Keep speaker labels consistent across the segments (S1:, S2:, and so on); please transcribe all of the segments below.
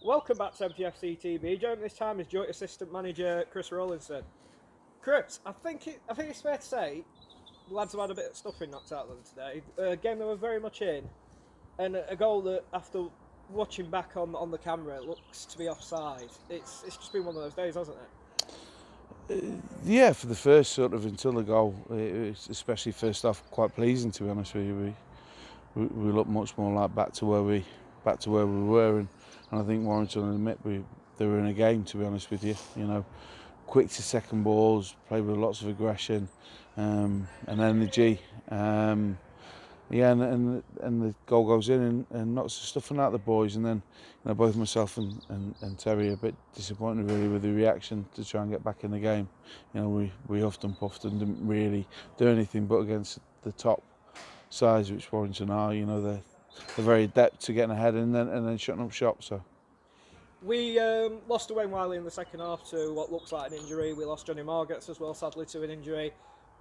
S1: Welcome back to MTFC TV. Joining this time is joint assistant manager Chris Rawlinson. Chris, I think it's fair to say the lads have had a bit of stuffing knocked out of them today. A game they were very much in, and a goal that, after watching back on the camera, looks to be offside. It's just been one of those days, hasn't it?
S2: Yeah, for the first sort of until the goal, it was especially first half quite pleasing, to be honest with you. We looked much more like back to where we were, and I think Warrington will admit they were in a game, to be honest with you. You know, quick to second balls, played with lots of aggression and energy. Yeah, and the goal goes in and knocks the stuffing out of the boys, and then both myself and Terry are a bit disappointed really with the reaction to try and get back in the game. We huffed and puffed and didn't really do anything but against the top sides, which Warrington are. They're very adept to getting ahead and then shutting up shop. So
S1: we lost to Wayne Wiley in the second half to what looks like an injury. We lost Johnny Margetts as well, sadly, to an injury.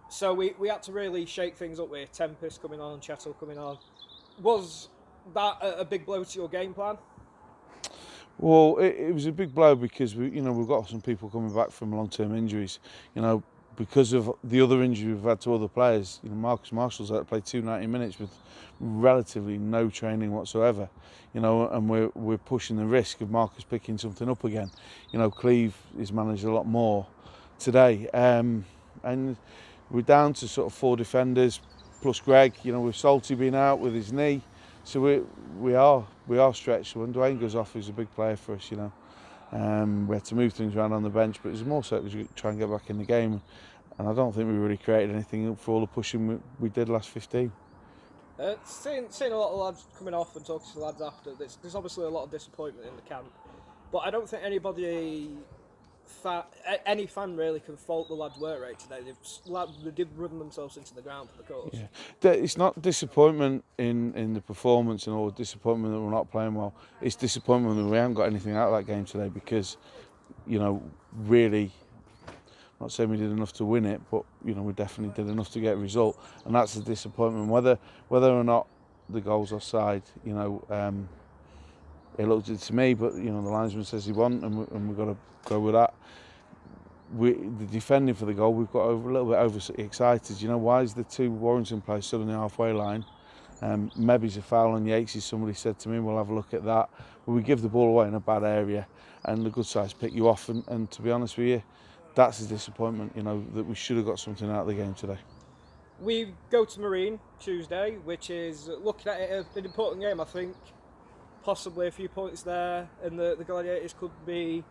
S1: So we had to really shake things up with Tempest coming on, Chettle coming on. Was that a big blow to your game plan?
S2: Well, it was a big blow because we've got some people coming back from long-term injuries. Because of the other injury we've had to other players. Marcus Marshall's had to play 290 minutes with relatively no training whatsoever. And we're pushing the risk of Marcus picking something up again. Cleve is managed a lot more today, and we're down to sort of 4 defenders plus Greg. With Salty being out with his knee, so we are stretched. When Dwayne goes off, he's a big player for us. We had to move things around on the bench, but it was more so to try and get back in the game. And I don't think we really created anything for all the pushing we did last 15.
S1: Seeing a lot of lads coming off and talking to the lads after, there's obviously a lot of disappointment in the camp. But I don't think any fan really can fault the lads' work rate today. They did run themselves into the ground for the cause.
S2: Yeah. It's not disappointment in the performance or disappointment that we're not playing well. It's disappointment that we haven't got anything out of that game today because, really, I'm not saying we did enough to win it, but we definitely did enough to get a result, and that's the disappointment. Whether or not the goal's offside, it looked it to me, but the linesman says he won't, and we've got to go with that. The defending for the goal, we've got a little bit overexcited. Why is the 2 Warrington players stood on the halfway line? Maybe's a foul on Yates, somebody said to me. We'll have a look at that. But we give the ball away in a bad area, and the good sides pick you off. And to be honest with you, that's a disappointment. That we should have got something out of the game today.
S1: We go to Marine Tuesday, which is, looking at it, an important game. I think possibly a few points there, and the Gladiators could be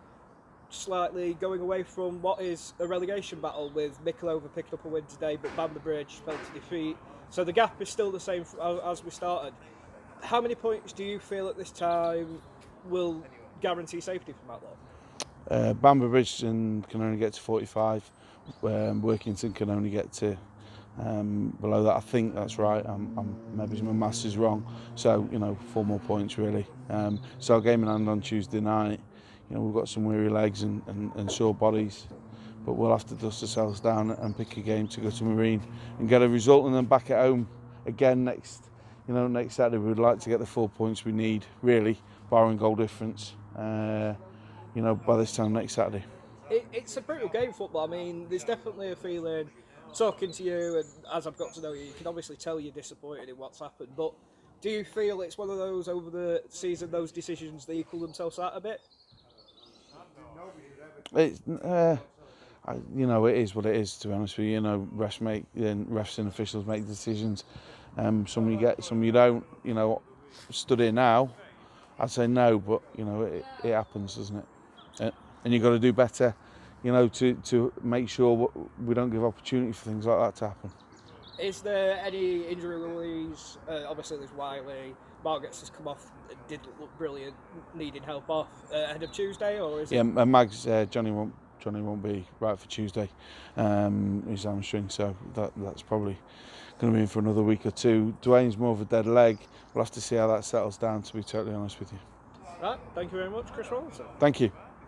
S1: slightly going away from what is a relegation battle, with Mickleover picking up a win today, but Bamber Bridge fell to defeat. So the gap is still the same as we started. How many points do you feel at this time will guarantee safety from that lot?
S2: Bamber Bridge can only get to 45. Workington can only get to below that. I think that's right. Maybe my maths is wrong. So 4 more points really. So our game in hand on Tuesday night. We've got some weary legs and sore bodies, but we'll have to dust ourselves down and pick a game to go to Marine and get a result, and then back at home again next Saturday. We'd like to get the 4 points we need, really, barring goal difference. By this time next Saturday.
S1: It's a brutal game, football. I mean, there's definitely a feeling, talking to you, and as I've got to know you, you can obviously tell you're disappointed in what's happened. But do you feel it's one of those over the season, those decisions, they equal themselves out a bit?
S2: It is what it is, to be honest with you. Refs and officials make decisions. Some you get, some you don't. Stood here now, I'd say no, but it happens, doesn't it? And you've got to do better, to make sure we don't give opportunity for things like that to happen.
S1: Is there any injury release? Obviously, there's Wiley. Margetts has come off, did look brilliant, needing help off ahead of Tuesday, or is it?
S2: Yeah, Mags, Johnny won't be right for Tuesday. His hamstring, so that's probably going to be in for another week or 2. Dwayne's more of a dead leg. We'll have to see how that settles down, to be totally honest with you.
S1: Right, thank you very much, Chris Rawlinson.
S2: Thank you.